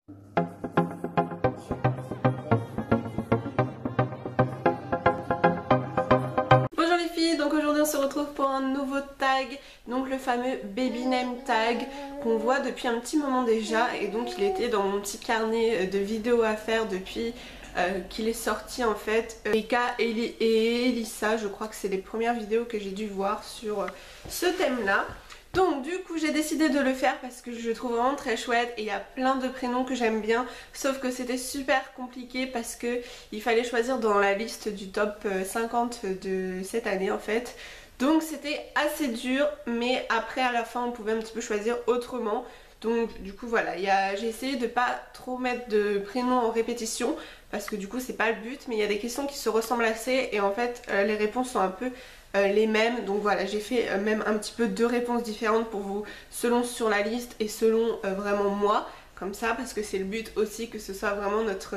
Bonjour les filles, donc aujourd'hui on se retrouve pour un nouveau tag, donc le fameux baby name tag qu'on voit depuis un petit moment déjà, et donc il était dans mon petit carnet de vidéos à faire depuis qu'il est sorti en fait. Eka et Elissa, je crois que c'est les premières vidéos que j'ai dû voir sur ce thème là. Donc du coup j'ai décidé de le faire parce que je le trouve vraiment très chouette et il y a plein de prénoms que j'aime bien, sauf que c'était super compliqué parce que il fallait choisir dans la liste du top 50 de cette année en fait. Donc c'était assez dur, mais après à la fin on pouvait un petit peu choisir autrement. Donc du coup voilà, j'ai essayé de pas trop mettre de prénoms en répétition parce que du coup c'est pas le but, mais il y a des questions qui se ressemblent assez et en fait les réponses sont un peu les mêmes. Donc voilà, j'ai fait même un petit peu deux réponses différentes pour vous selon sur la liste et selon vraiment moi, comme ça, parce que c'est le but aussi que ce soit vraiment notre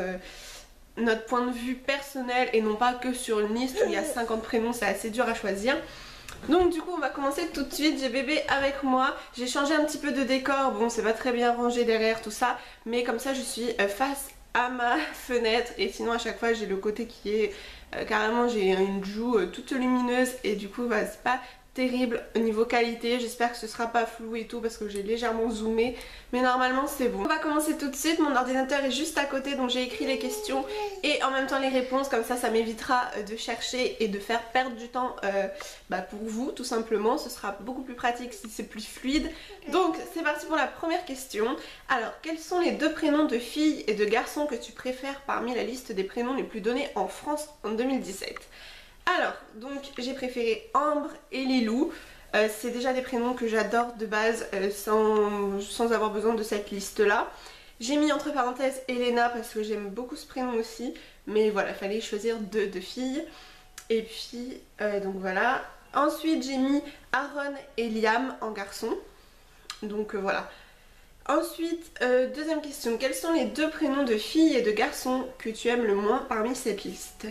point de vue personnel et non pas que sur une liste où il y a 50 prénoms, c'est assez dur à choisir. Donc du coup on va commencer tout de suite, j'ai bébé avec moi, j'ai changé un petit peu de décor, bon c'est pas très bien rangé derrière tout ça, mais comme ça je suis face à ma fenêtre et sinon à chaque fois j'ai le côté qui est carrément, j'ai une joue toute lumineuse et du coup bah, c'est pas terrible au niveau qualité. J'espère que ce sera pas flou et tout parce que j'ai légèrement zoomé, mais normalement c'est bon. On va commencer tout de suite, mon ordinateur est juste à côté donc j'ai écrit les questions et en même temps les réponses, comme ça m'évitera de chercher et de faire perdre du temps pour vous tout simplement. Ce sera beaucoup plus pratique si c'est plus fluide. Donc c'est parti pour la première question. Alors, quels sont les deux prénoms de filles et de garçons que tu préfères parmi la liste des prénoms les plus donnés en France en 2017? Alors, donc j'ai préféré Ambre et Lilou. C'est déjà des prénoms que j'adore de base sans avoir besoin de cette liste là. J'ai mis entre parenthèses Elena parce que j'aime beaucoup ce prénom aussi, mais voilà, il fallait choisir deux filles. Et puis donc voilà. Ensuite j'ai mis Aaron et Liam en garçon. Donc voilà. Ensuite, deuxième question, quels sont les deux prénoms de filles et de garçons que tu aimes le moins parmi cette liste?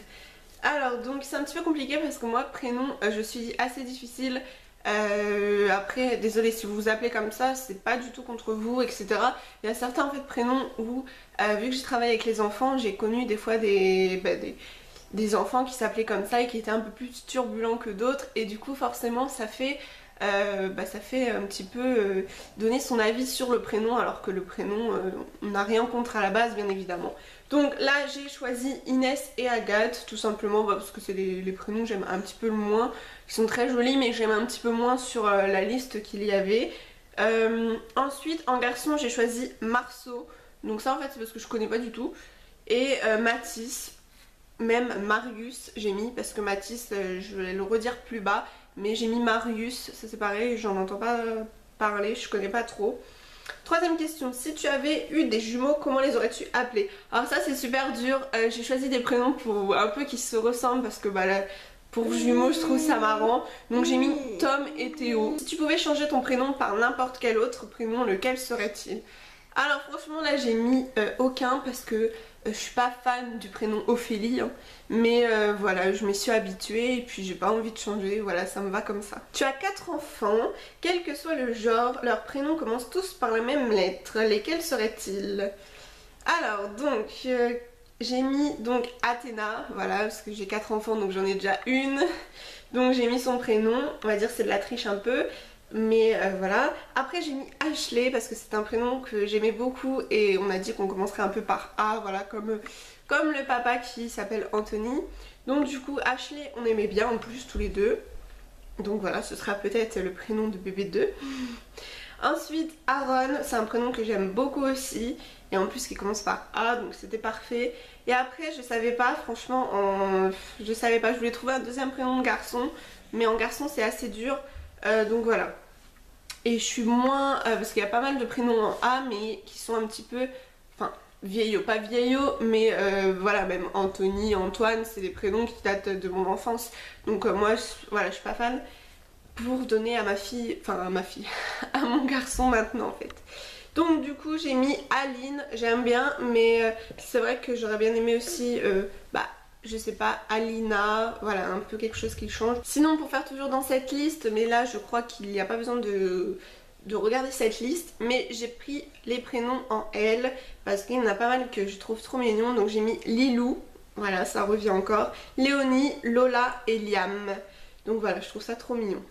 Alors donc c'est un petit peu compliqué parce que moi prénom je suis assez difficile. Après désolée si vous vous appelez comme ça, c'est pas du tout contre vous etc. Il y a certains en fait prénoms où vu que j'ai travaillé avec les enfants, j'ai connu des fois des enfants qui s'appelaient comme ça et qui étaient un peu plus turbulents que d'autres et du coup forcément ça fait un petit peu donner son avis sur le prénom alors que le prénom on n'a rien contre à la base bien évidemment. Donc là j'ai choisi Inès et Agathe tout simplement parce que c'est les prénoms que j'aime un petit peu le moins, qui sont très jolis mais que j'aime un petit peu moins sur la liste qu'il y avait. Ensuite en garçon j'ai choisi Marceau, donc ça en fait c'est parce que je connais pas du tout, et Mathis. Même Marius j'ai mis parce que Mathis je vais le redire plus bas, mais j'ai mis Marius, ça c'est pareil, j'en entends pas parler, je connais pas trop. Troisième question, si tu avais eu des jumeaux, comment les aurais-tu appelés? Alors ça c'est super dur, j'ai choisi des prénoms pour un peu qui se ressemblent parce que là, pour jumeaux je trouve ça marrant. Donc j'ai mis Tom et Théo. Si tu pouvais changer ton prénom par n'importe quel autre prénom, lequel serait-il? Alors franchement là j'ai mis aucun parce que je suis pas fan du prénom Ophélie hein. Mais voilà, je m'y suis habituée et puis j'ai pas envie de changer, voilà, ça me va comme ça. Tu as 4 enfants, quel que soit le genre, leurs prénoms commencent tous par la même lettre, lesquels seraient-ils? Alors donc j'ai mis donc Athéna, voilà, parce que j'ai 4 enfants donc j'en ai déjà une. Donc j'ai mis son prénom, on va dire c'est de la triche un peu. Mais voilà. Après j'ai mis Ashley parce que c'est un prénom que j'aimais beaucoup et on a dit qu'on commencerait un peu par A, voilà, comme le papa qui s'appelle Anthony. Donc du coup Ashley on aimait bien en plus tous les deux. Donc voilà, ce sera peut-être le prénom de bébé 2. Ensuite Aaron, c'est un prénom que j'aime beaucoup aussi et en plus qui commence par A, donc c'était parfait. Et après je savais pas, franchement je savais pas, je voulais trouver un deuxième prénom de garçon, mais en garçon c'est assez dur. Donc voilà. Et je suis moins parce qu'il y a pas mal de prénoms en A mais qui sont un petit peu, enfin vieillots, pas vieillots mais voilà, même Anthony, Antoine, c'est des prénoms qui datent de mon enfance. Donc moi voilà, je suis pas fan pour donner à ma fille, enfin à ma fille, à mon garçon maintenant en fait. Donc du coup j'ai mis Aline, j'aime bien mais c'est vrai que j'aurais bien aimé aussi je sais pas, Alina, voilà, un peu quelque chose qui change. Sinon pour faire toujours dans cette liste, mais là je crois qu'il n'y a pas besoin de de regarder cette liste, mais j'ai pris les prénoms en L parce qu'il y en a pas mal que je trouve trop mignons. Donc j'ai mis Lilou, voilà, ça revient encore, Léonie, Lola et Liam. Donc voilà, je trouve ça trop mignon.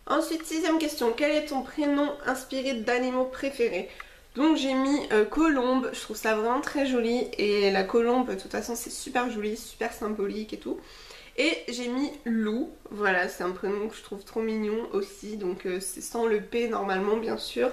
Ensuite, 6ème question, quel est ton prénom inspiré d'animaux préférés? Donc j'ai mis Colombe, je trouve ça vraiment très joli, et la colombe de toute façon c'est super joli, super symbolique et tout. Et j'ai mis Lou, voilà, c'est un prénom que je trouve trop mignon aussi, donc c'est sans le P normalement bien sûr.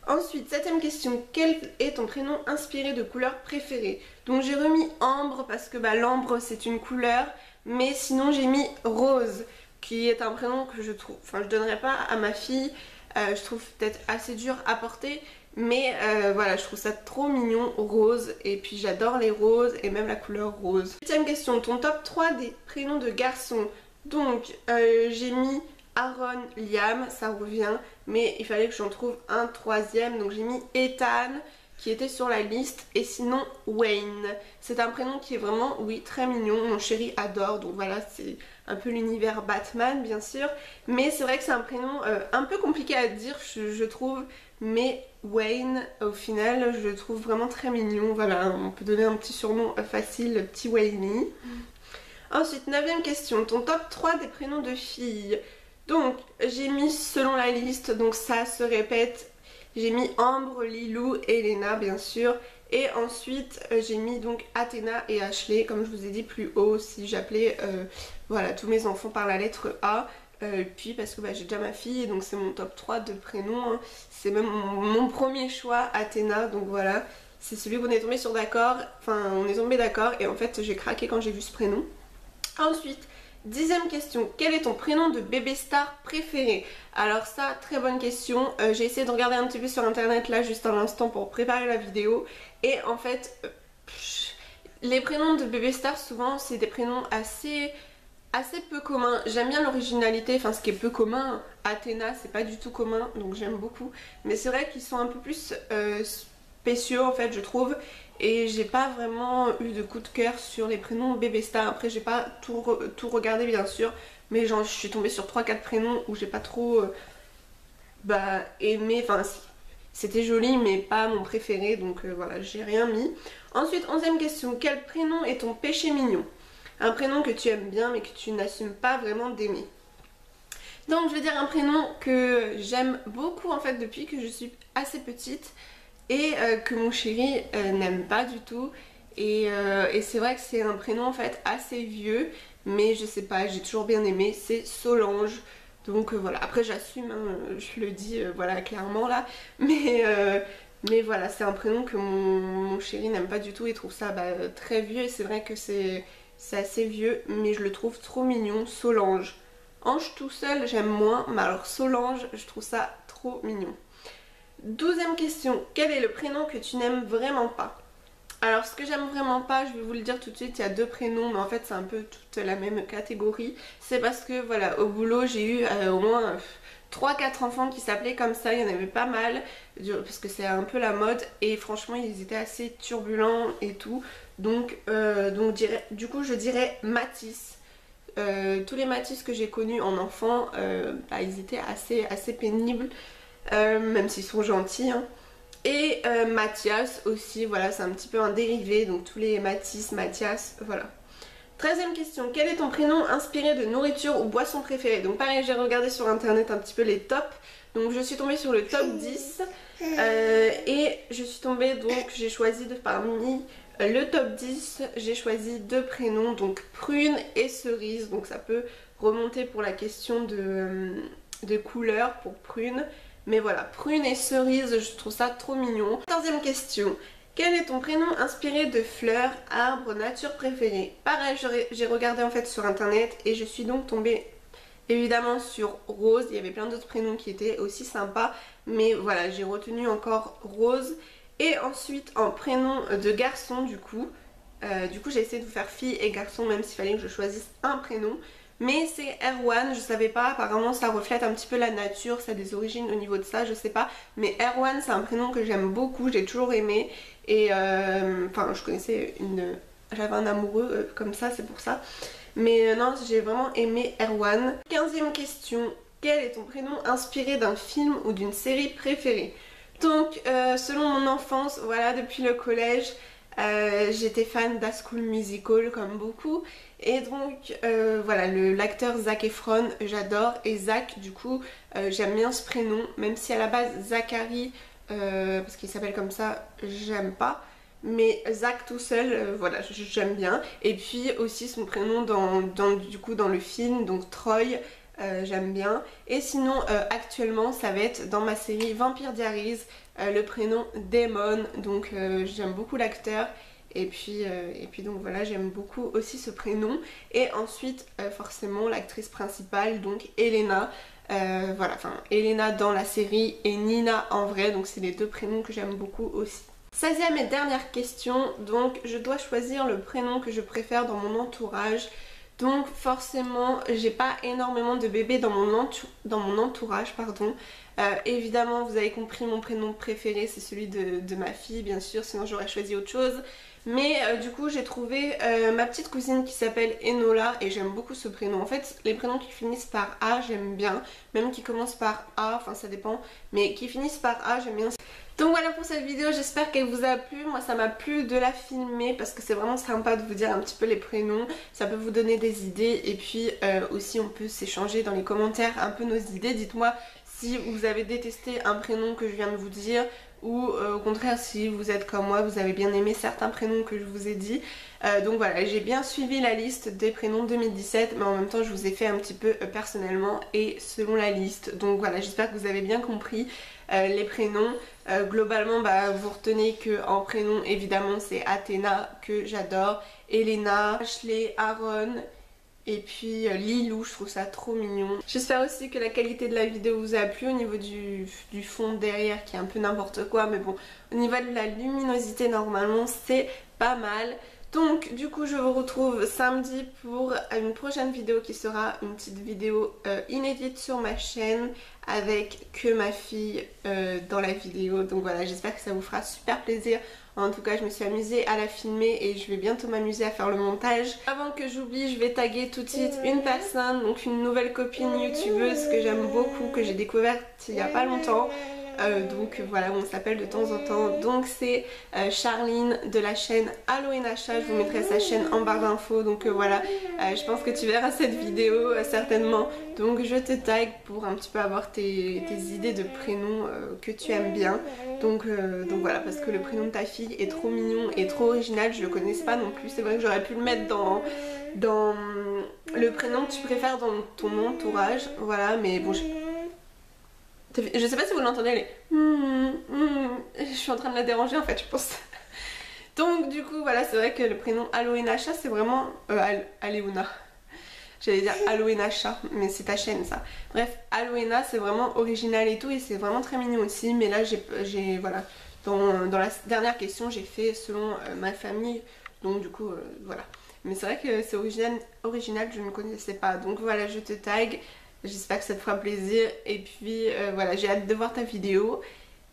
Ensuite, 7ème question, quel est ton prénom inspiré de couleur préférée? Donc j'ai remis Ambre parce que l'ambre c'est une couleur, mais sinon j'ai mis Rose, qui est un prénom que je trouve, enfin je donnerais pas à ma fille, je trouve peut-être assez dur à porter, mais voilà, je trouve ça trop mignon, Rose, et puis j'adore les roses et même la couleur rose. 8ème question, ton top 3 des prénoms de garçons. Donc j'ai mis Aaron, Liam, ça revient, mais il fallait que j'en trouve un troisième, donc j'ai mis Ethan qui était sur la liste, et sinon Wayne. C'est un prénom qui est vraiment, oui, très mignon, mon chéri adore, donc voilà, c'est un peu l'univers Batman bien sûr, mais c'est vrai que c'est un prénom un peu compliqué à dire je trouve, mais Wayne au final je le trouve vraiment très mignon, voilà, on peut donner un petit surnom facile, le petit Wayne. Ensuite, 9ème question, ton top 3 des prénoms de filles. Donc j'ai mis selon la liste, donc ça se répète, j'ai mis Ambre, Lilou et Elena bien sûr. Et ensuite j'ai mis donc Athéna et Ashley, comme je vous ai dit plus haut, si j'appelais voilà, tous mes enfants par la lettre A. Puis parce que j'ai déjà ma fille, donc c'est mon top 3 de prénoms, hein. C'est même mon premier choix, Athéna, donc voilà. C'est celui qu'on est tombé sur d'accord, enfin on est tombé d'accord, et en fait j'ai craqué quand j'ai vu ce prénom. Ensuite, 10ème question, quel est ton prénom de bébé star préféré? Alors ça, très bonne question, j'ai essayé de regarder un petit peu sur internet là juste à l'instant pour préparer la vidéo, et en fait les prénoms de bébé star souvent c'est des prénoms assez peu communs. J'aime bien l'originalité, enfin ce qui est peu commun, Athéna c'est pas du tout commun donc j'aime beaucoup, mais c'est vrai qu'ils sont un peu plus spéciaux en fait je trouve. Et j'ai pas vraiment eu de coup de cœur sur les prénoms bébé star. Après j'ai pas tout regardé bien sûr, mais genre je suis tombée sur 3-4 prénoms où j'ai pas trop aimé, enfin c'était joli mais pas mon préféré, donc voilà, j'ai rien mis. Ensuite, 11ème question, quel prénom est ton péché mignon? Un prénom que tu aimes bien mais que tu n'assumes pas vraiment d'aimer. Donc je vais dire un prénom que j'aime beaucoup en fait depuis que je suis assez petite, et que mon chéri n'aime pas du tout, et c'est vrai que c'est un prénom en fait assez vieux, mais je sais pas, j'ai toujours bien aimé, c'est Solange. Donc voilà, après j'assume, hein, je le dis voilà clairement là, mais voilà, c'est un prénom que mon chéri n'aime pas du tout, il trouve ça très vieux, et c'est vrai que c'est assez vieux, mais je le trouve trop mignon, Solange. Ange tout seul j'aime moins, mais alors Solange je trouve ça trop mignon. 12ème question, quel est le prénom que tu n'aimes vraiment pas? Alors ce que j'aime vraiment pas, je vais vous le dire tout de suite, il y a deux prénoms, mais en fait c'est un peu toute la même catégorie. C'est parce que voilà, au boulot j'ai eu au moins 3-4 enfants qui s'appelaient comme ça, il y en avait pas mal, parce que c'est un peu la mode, et franchement ils étaient assez turbulents et tout, donc du coup je dirais Mathis. Tous les Mathis que j'ai connus en enfant, ils étaient assez pénibles. Même s'ils sont gentils, hein. Et Mathias aussi, voilà, c'est un petit peu un dérivé, donc tous les Mathis, Mathias, voilà. 13ème question, quel est ton prénom inspiré de nourriture ou boisson préférée? Donc pareil, j'ai regardé sur internet un petit peu les tops, donc je suis tombée sur le top 10, et je suis tombée, donc j'ai choisi parmi le top 10, j'ai choisi deux prénoms, donc Prune et Cerise, donc ça peut remonter pour la question de couleur pour Prune. Mais voilà, Prune et Cerise, je trouve ça trop mignon. 14ème question, quel est ton prénom inspiré de fleurs, arbres, nature préférée? Pareil, j'ai regardé en fait sur internet, et je suis donc tombée évidemment sur Rose. Il y avait plein d'autres prénoms qui étaient aussi sympas, mais voilà, j'ai retenu encore Rose. Et ensuite en prénom de garçon du coup j'ai essayé de vous faire fille et garçon, même s'il fallait que je choisisse un prénom. Mais c'est Erwan, je savais pas, apparemment ça reflète un petit peu la nature, ça a des origines au niveau de ça, je sais pas. Mais Erwan c'est un prénom que j'aime beaucoup, j'ai toujours aimé, et enfin je connaissais j'avais un amoureux comme ça, c'est pour ça. Mais non, j'ai vraiment aimé Erwan. 15ème question, quel est ton prénom inspiré d'un film ou d'une série préférée? Donc selon mon enfance, voilà, depuis le collège, j'étais fan d'High School Musical comme beaucoup. Et donc voilà, l'acteur Zac Efron, j'adore. Et Zac, du coup, j'aime bien ce prénom, même si à la base Zachary, parce qu'il s'appelle comme ça, j'aime pas. Mais Zac tout seul, voilà, j'aime bien. Et puis aussi son prénom du coup, dans le film, donc Troy, j'aime bien. Et sinon, actuellement, ça va être dans ma série Vampire Diaries, le prénom Damon. Donc j'aime beaucoup l'acteur. Et puis donc voilà, j'aime beaucoup aussi ce prénom. Et ensuite, forcément, l'actrice principale, donc Elena. Voilà, enfin Elena dans la série et Nina en vrai. Donc c'est les deux prénoms que j'aime beaucoup aussi. 16e et dernière question, donc je dois choisir le prénom que je préfère dans mon entourage. Donc forcément, j'ai pas énormément de bébés dans mon entourage, pardon. Évidemment, vous avez compris, mon prénom préféré c'est celui de ma fille, bien sûr, sinon j'aurais choisi autre chose. Mais du coup, j'ai trouvé ma petite cousine qui s'appelle Enola et j'aime beaucoup ce prénom. En fait, les prénoms qui finissent par A, j'aime bien. Même qui commencent par A, enfin ça dépend, mais qui finissent par A, j'aime bien. Donc voilà pour cette vidéo, j'espère qu'elle vous a plu. Moi ça m'a plu de la filmer parce que c'est vraiment sympa de vous dire un petit peu les prénoms. Ça peut vous donner des idées et puis aussi on peut s'échanger dans les commentaires un peu nos idées. Dites-moi si vous avez détesté un prénom que je viens de vous dire ou au contraire si vous êtes comme moi, vous avez bien aimé certains prénoms que je vous ai dit. Donc voilà, j'ai bien suivi la liste des prénoms 2017 mais en même temps je vous ai fait un petit peu personnellement et selon la liste. Donc voilà, j'espère que vous avez bien compris les prénoms. Globalement vous retenez que en prénom évidemment c'est Athéna que j'adore, Elena, Ashley, Aaron et puis Lilou, je trouve ça trop mignon. J'espère aussi que la qualité de la vidéo vous a plu au niveau du fond derrière qui est un peu n'importe quoi, mais bon, au niveau de la luminosité normalement c'est pas mal. Donc du coup je vous retrouve samedi pour une prochaine vidéo qui sera une petite vidéo inédite sur ma chaîne avec que ma fille dans la vidéo. Donc voilà, j'espère que ça vous fera super plaisir. En tout cas je me suis amusée à la filmer et je vais bientôt m'amuser à faire le montage. Avant que j'oublie, je vais taguer tout de suite une personne, donc une nouvelle copine youtubeuse que j'aime beaucoup, que j'ai découverte il y a pas longtemps. Donc voilà, on s'appelle de temps en temps. Donc c'est Charline de la chaîne Halloween Achat. Je vous mettrai sa chaîne en barre d'infos. Donc voilà, je pense que tu verras cette vidéo certainement. Donc je te tag pour un petit peu avoir tes idées de prénoms que tu aimes bien. Donc voilà, parce que le prénom de ta fille est trop mignon et trop original. Je le connaissais pas non plus. C'est vrai que j'aurais pu le mettre dans le prénom que tu préfères dans ton entourage. Voilà, mais bon... Je sais pas si vous l'entendez, elle est... Je suis en train de la déranger en fait, je pense. Donc du coup, voilà, c'est vrai que le prénom Halloween Achat, c'est vraiment... Aleuna. J'allais dire Halloween Achat, mais c'est ta chaîne ça. Bref, Halloween, c'est vraiment original et tout, et c'est vraiment très mignon aussi. Mais là, j'ai voilà, dans la dernière question, j'ai fait selon ma famille. Donc du coup, voilà. Mais c'est vrai que c'est original, je ne connaissais pas. Donc voilà, je te tag. J'espère que ça te fera plaisir et puis voilà, j'ai hâte de voir ta vidéo.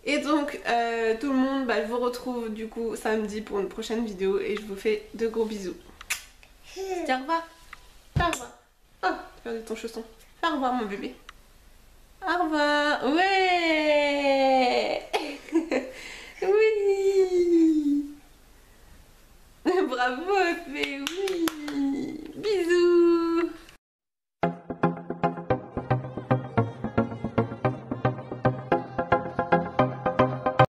Et donc tout le monde, je vous retrouve du coup samedi pour une prochaine vidéo et je vous fais de gros bisous. Dis au revoir. Au revoir. Oh, tu perdu ton chausson. Au revoir mon bébé. Au revoir. Ouais.